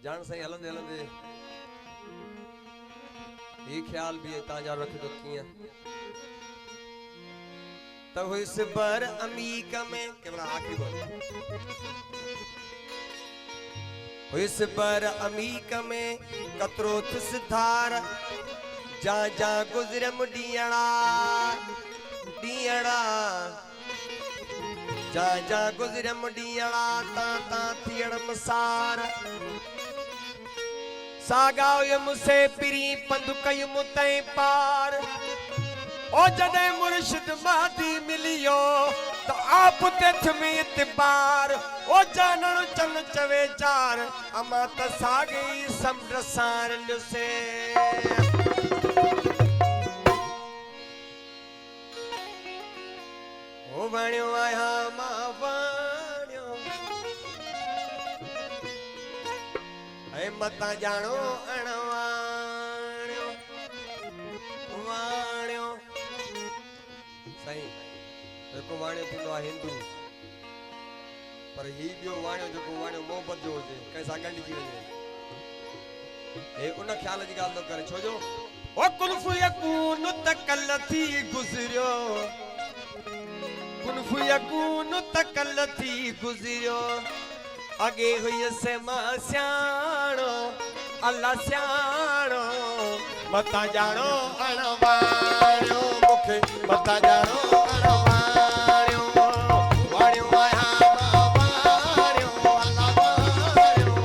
जान सही हलंदे हलंदे ये ख्याल भी ताजा रख दो किया तो इस बार अमेरिका में केवल आखिरी बार इस बार अमेरिका में कतरो सिधार जा जा गुजरे मुडियाड़ा डियाड़ा जा जा गुजरे मुडियाड़ा ता ता थियड़ मसार सागाव मुसे पिरी पंदुकय मुते पार ओ जदे मुर्शिद मादी मिलियो तो आप तेथ में इतबार ओ जानन चन चवे चार अमा त सागी समुद्र सार लुसे ओ वाण्यो आया मा वाण्यो ऐ मता जानो अणवाण्यो वाण्यो सही जेको वाण्यो थींदो आहे हिंदू पर ही ॿियो वाण्यो जेको वाण्यो मोहबत जो हुजे कंहिं सां गंढिजी वञे हे उन ख़्याल जी ॻाल्हि न करे छो जो ओ कुल्फ यकून तकल थी गुज़रियो कुल्फ यकून तकल थी गुज़रियो अगे हुई से मां सियाणो अल्लाह सियाणो मता जानो अणवाणो मुखे मता जानो अणवाणो वाणियो आया वाणियो अल्लाह वाणियो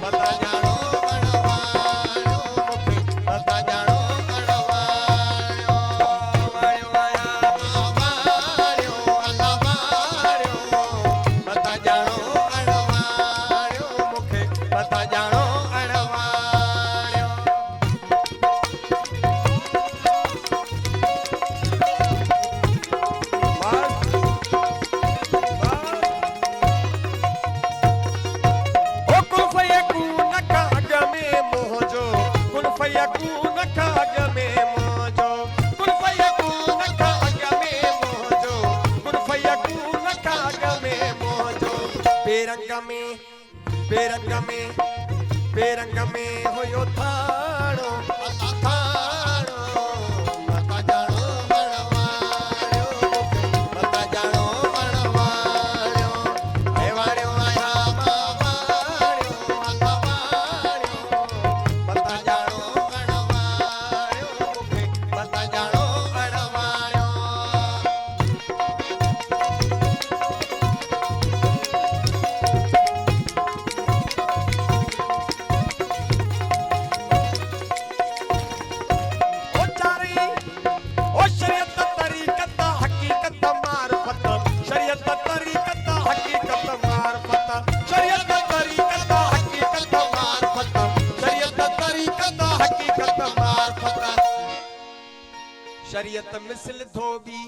मता जानो अणवाणो मुखे मता जानो अणवाणो वाणियो आया वाणियो अल्लाह वाणियो मता जानो अणवाणो मुखे मता जानो बेरंग में होयो थाणो थाणो मता जानो अणवाणो मता जानो अणवाणो हे वाणियो आया वाणियो अल्लाह वाणियो मता जानो अणवाणो मुखे मता जानो अणवाणो शरीयत मिसल धोबी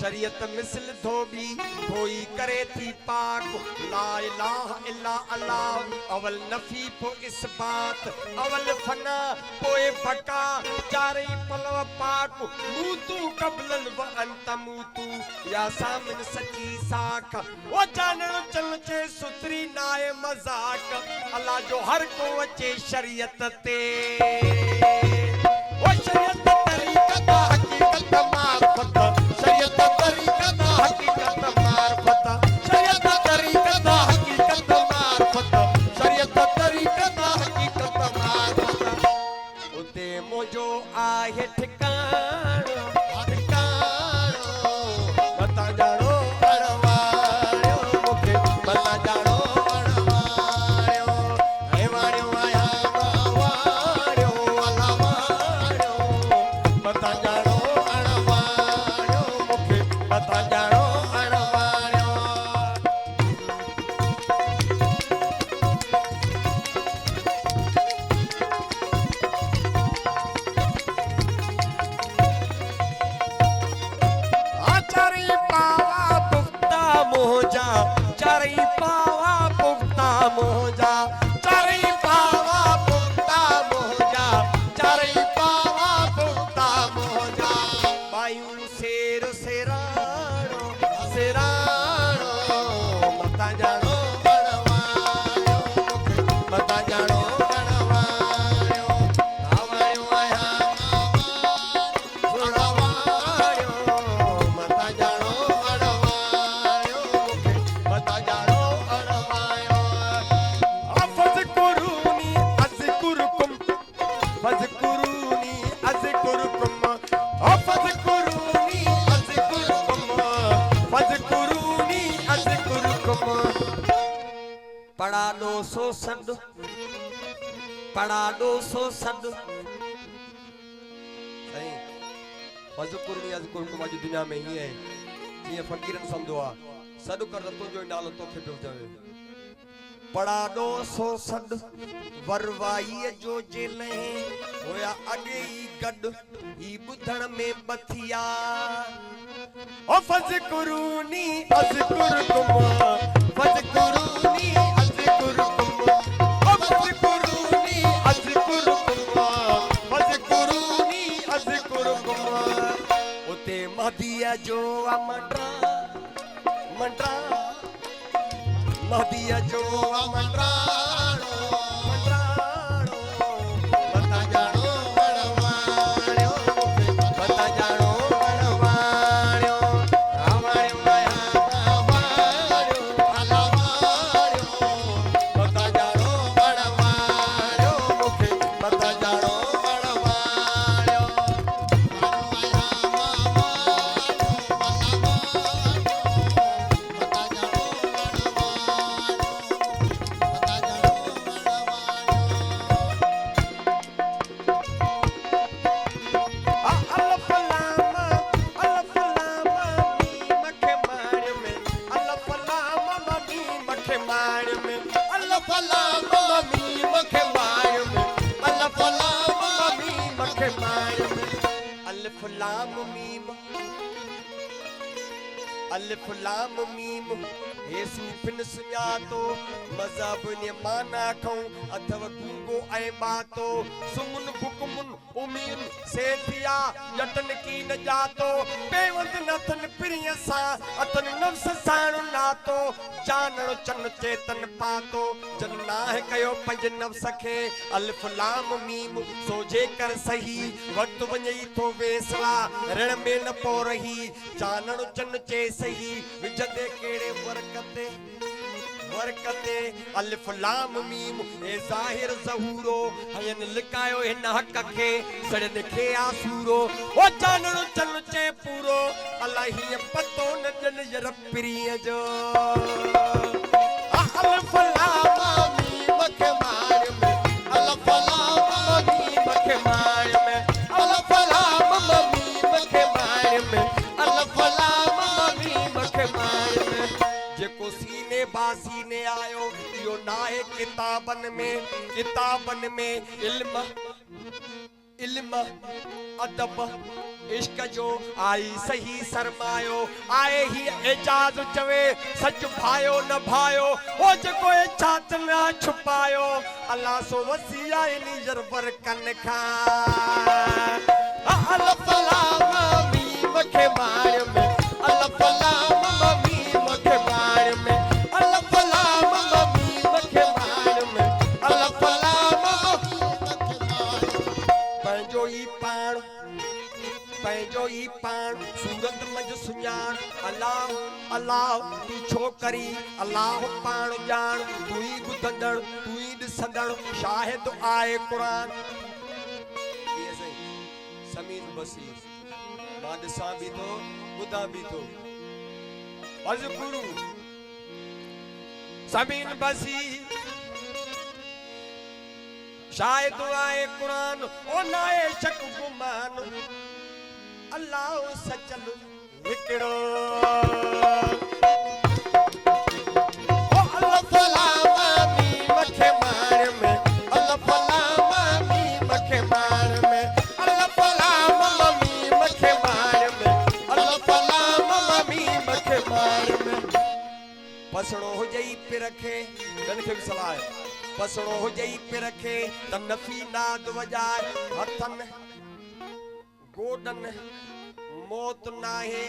शरीयत मिसल धोबी धोई करे थी पाक ला इलाहा इल्ला अल्लाह अवल नफी पो इसबात अवल फना पोए बका चारे पलव पाक मूतू कबलन व अंत मूतू या सामन सची साख वो जानन चल चे सुतरी नाए मजाक अल्लाह जो हर को अचे शरीयत ते वो शरीयत तरीक़त हकीकत मार्फत शरीयत तरीक़त हकीकत मार्फत शरीयत तरीक़त हकीकत मार्फत शरीयत तरीक़त हकीकत मार्फत उते मोजो आहे ठिकाणो ठिकाणो मता जानो अणवाणो मुखे मता जानो अणवाणो हे वाणियो आया वाणियो अल्लाह वाणियो मता जानो अणवाणो मुखे मता जानो अणवाणो चारी पावा पुख्ता मोजा चारी पावा पुख्ता मोजा चारी पावा पुख्ता मोजा चारी पावा पुख्ता मोजा बायू शेर सेराणो सेराणो मता जानो अणवाणो पड़ा दो सो सद पड़ा दो सो सद सही फज़कुरनी अज़कुरकुम अॼु दुनिया में ही है जीअं फ़कीरन समझो आ सद कर तुंहिंजो नालो तोखे पियो चवे पड़ा दो सो सद वरवाई जो जेले होया अगे ही गड ही बुधण में बथिया ओ फज़कुरनी अज़कुरकुम फज़कुरनी अज़कुरकुम ओ फज़कुरनी अज़कुरकुम फज़कुरनी अज़कुरकुम उते महदिया जो मंडरा मंडरा महदिया जो मंडराणो मंडराणो बता जानो वणवाणो बता जानो वणवाणो आवाणो आवाणो हलावाणो बता जानो वणवाणो मुखे बता जानो वणवाणो अलिफ लाम मीम हे सूफिन सुञातो मज़हब ने माना खऊं अथव गूंगो ऐं बातो सुमुन बुकमुन उमीन सेठिया जटन की न जातो बेवंद नथन प्रिय सा अतन नफ्स साण नातो जानण चन चेतन पातो जन नाहे कयो पंज नफ्स खे अलिफ लाम मीम सोजे कर सही वक्त वञई थो वेसला रण में न पो रही जानण चन चे सही विजदे केड़े वरकते अलिफ लाम मीम ए ज़ाहिर ज़हूरो हयन लिकायो हिन हक़ खे सड़न खे आसूरो ओ जानणो चन चे पूरो अल्लाह हीअं पतो न ॾिन यर प्रिय जो अलिफ लाम मीम खे मार में अलिफ लाम मीम खे मार में अलिफ लाम मीम खे मार में अलिफ लाम मीम खे मार में जेको सीने बासी ने आयो यो नाहे किताबन में इल्म अदब इश्क जो आई सही सरमायो आए ही एजाज चवे सच भायो न भायो ओ जेको छात न छुपायो अल्लाह सो वसिया इन जरबर कन खा अलिफ लाम मीम खे मार में अलिफ लाम मीम खे मार में अलिफ लाम मीम खे मार में अलिफ लाम पंहिंजो ई पाण सूरत मंझ सुञाण अल्लाह अल्लाह तू छो करी अल्लाह पाण ॼाण तू ई ॿुधंदड़ तू ई ॾिसंदड़ शाहिद आहे क़ुरान समीन बसीर मां ॾिसां बि थो ॿुधां बि थो अज़कुरु समीन बसीर शाहिद आहे क़ुरान ओ नाए शक गुमान अल्लाह सचल हिकिड़ो ओ अलिफ लाम मीम खे मार में अलिफ लाम मीम खे मार में अलिफ लाम मीम खे मार में अलिफ लाम मीम खे मार में पसड़ो हुजई पिर खे गन खे भी सलाह है पसड़ो हुजई पिर खे त नफ़ी नाद वजाए हथन गोडन मौत नाहे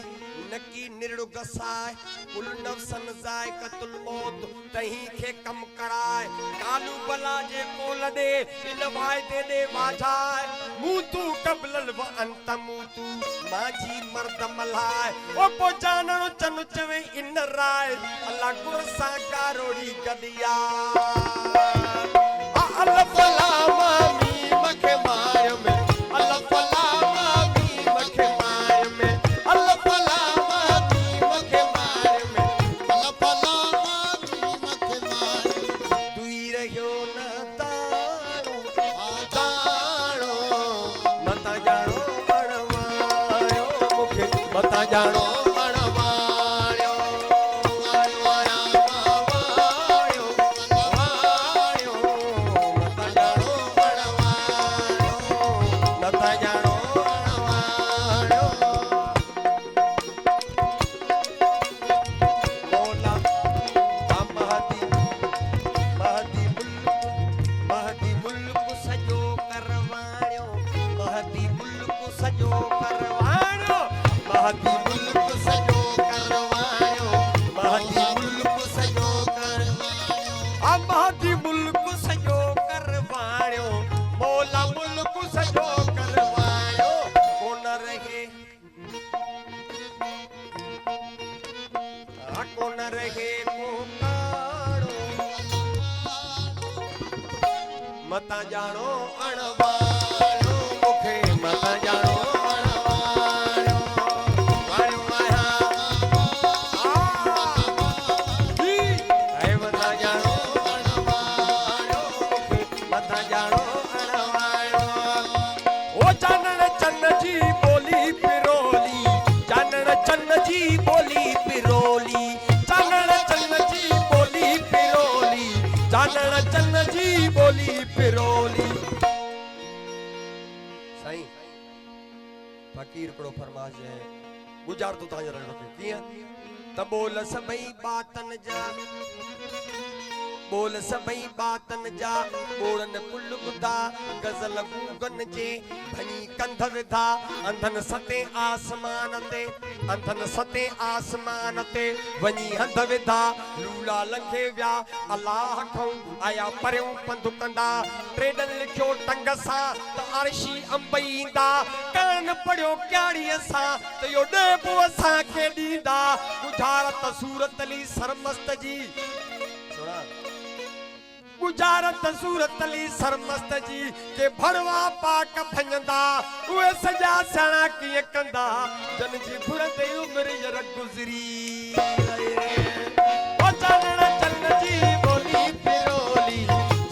नकी निरड़ गसाए कुल नफ्सन ज़ाइक़तुल मौत तही खे कम कराए कालू बला जे कोल दे इन वायदे दे वाजाए मूतू कबलल व अंत मूतू माजी मर्द मलाए ओ पो जानणो चन चवे इन राय अल्लाह गुर सा कारोड़ी गदिया अलिफ लाम मीम खे मार में अलिफ लाम मीम खे मार में अलिफ लाम मीम खे मार में अलिफ लाम मीम खे मार जानो अणवाणियो मता जानो अणवाणो मुखे मता जानो अणवाणो वाणो माया ऐ मता जानो अणवाणो मुखे मता जानो अणवाणो ओ चानण चन्न जी बोली पिरोली चानण चन्न जी बोली पिरोली चानण चन्न जी बोली पिरोली चानण चन्न जी बोली पिरोली साईं फकीर कड़ो फरमाज है गुजार तो ताज रखो किया त बोल सबई बातन जा बोल सबई बातन जा बोलन कुल बुदा गजल गूगन जे भनी कंध विधा अंधन सते आसमान ते वनी हंध विधा लूला लंघे व्या अल्लाह खऊं आया परियों पंधु कंदा ट्रेडन लिखियो टंग सा त अर्शी अंबईंदा कान पड़ियो क्याड़ीअ सा त यो डेबो असां खे ॾींदा गुजारत सूरत अली सरमस्त जी सुना गुजारत सूरत अली सरमस्त जी के भड़वा पाक भंजंदा उहे सजा सणा किए कंदा जन जी घुरंदे उम्र जर गुजरी ओ जानण चन्न जी बोली पिरोली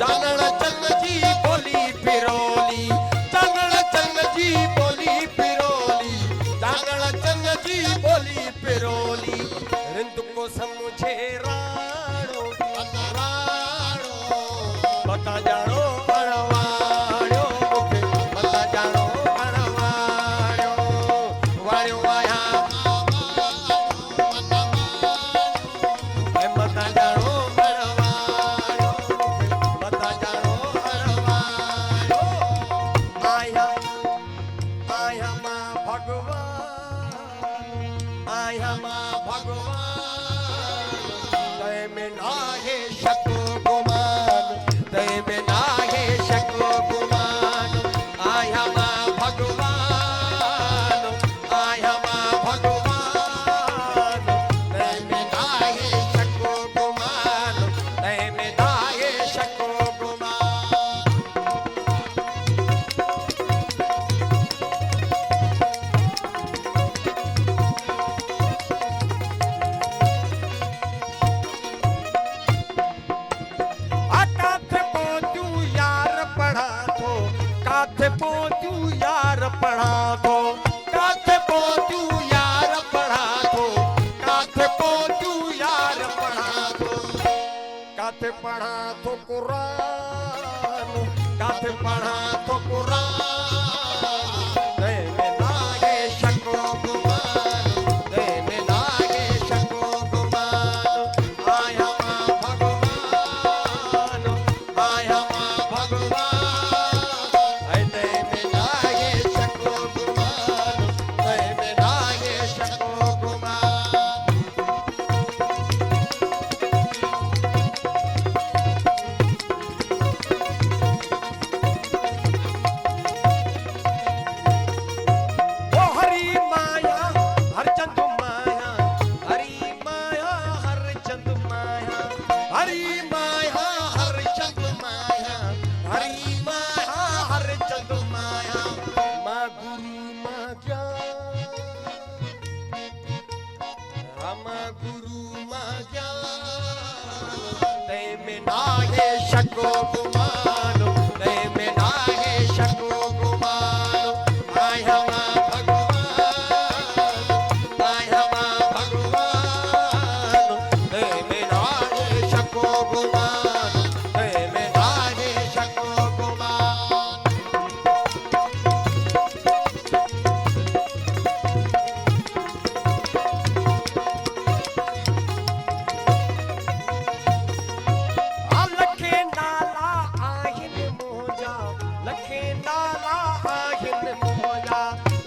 जानण चन्न जी बोली पिरोली जानण चन्न जी बोली पिरोली जानण चन्न जी बोली पिरोली रिंद को समझे राणो मता जानो अणवाणियो मुखे मता जानो अणवाणियो वाणियो आया मता जानो अणवाणियो मुखे मता जानो अणवाणियो आया आया मां भगवान आया मां भगवान तय में नाहे शक गुमान तय में नाहे शक गुमान आया मां भगवान आया मां भगवान तय में नाहे शक गुमान तय में नाहे शक गुमान काथे पहुंचू यार पढ़ा दो काथे पहुंचू यार पढ़ा दो काथे पहुंचू यार पढ़ा दो काथे पढ़ा तो कुरान काथे पढ़ा तो कुरान दे में लागे शको गुमान दे में लागे शको गुमान आया मां भगवान आया मां भगवान शको गुमानो तय में नाहे शको गुमानो आया मां भगवान शको गुमान ते में नाहे शको गुमान लखे नाला आहिन मोजा लखे नाला आहिन मोजा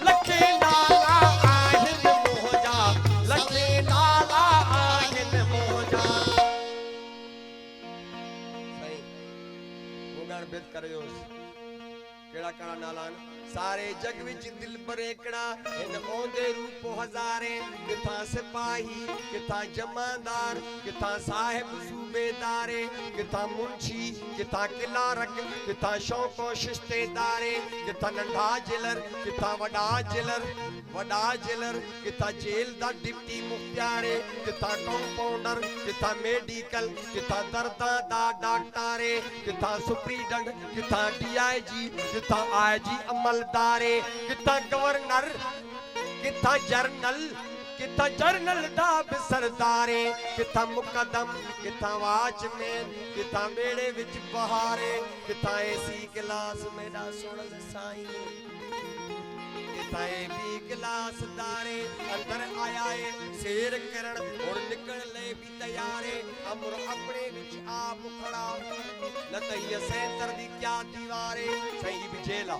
लखे नाला आहिन मोजा लखे नाला आहिन मोजा सही मुगान बेद करियो केड़ा केड़ा नालान सारे जग विच दिल बरेकड़ा इन ओंदे रूप हजारे किथा सिपाही किथा जमादार किथा साहिब सूबेदारे किथा मुंशी किथा किलारक किथा शौको शिस्तेदारे किथा नंढा जेलर किथा वडा जेलर किथा जेल दा डिप्टी मुख्तियारे किथा कंपाउंडर किथा मेडिकल किथा दर्दा दा डॉक्टरे किथा सुप्रीडेंट किथा डीआईजी किथा आईजी अमलदारे किथा गवर्नर किथा जर्नल दा सरदारे किथा मुकदम किथा वॉचमैन किथा मेड़े विच बहारे किथा एसी क्लास मेरा सोनल साईं किथा भी क्लास दारे अंदर आया है शेर करण और निकल ले भी तैयारे अमर अपने विच आप खड़ा न तय सेंटर दी क्या दीवारे सही भी जेला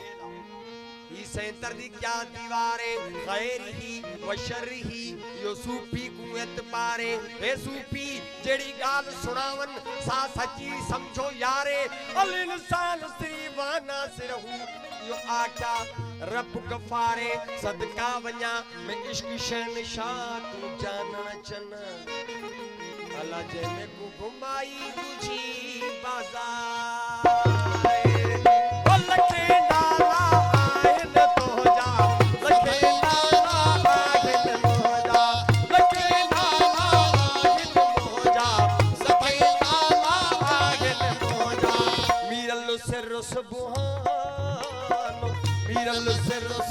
ई सेंटर दी क्या दीवारे खैर ही व शर ही यो सूफी कुएत पारे ए सूफी जेड़ी गाल सुनावन सा सच्ची समझो यारे अल इंसान सीवाना सिरहू यो आका रब गफारे सदका वन्या मैं इश्क शहनशाह तू जानना चना अल्लाह जे में को घुमाई तुझी बाजार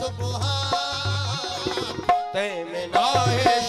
सुबहान ते में नाहे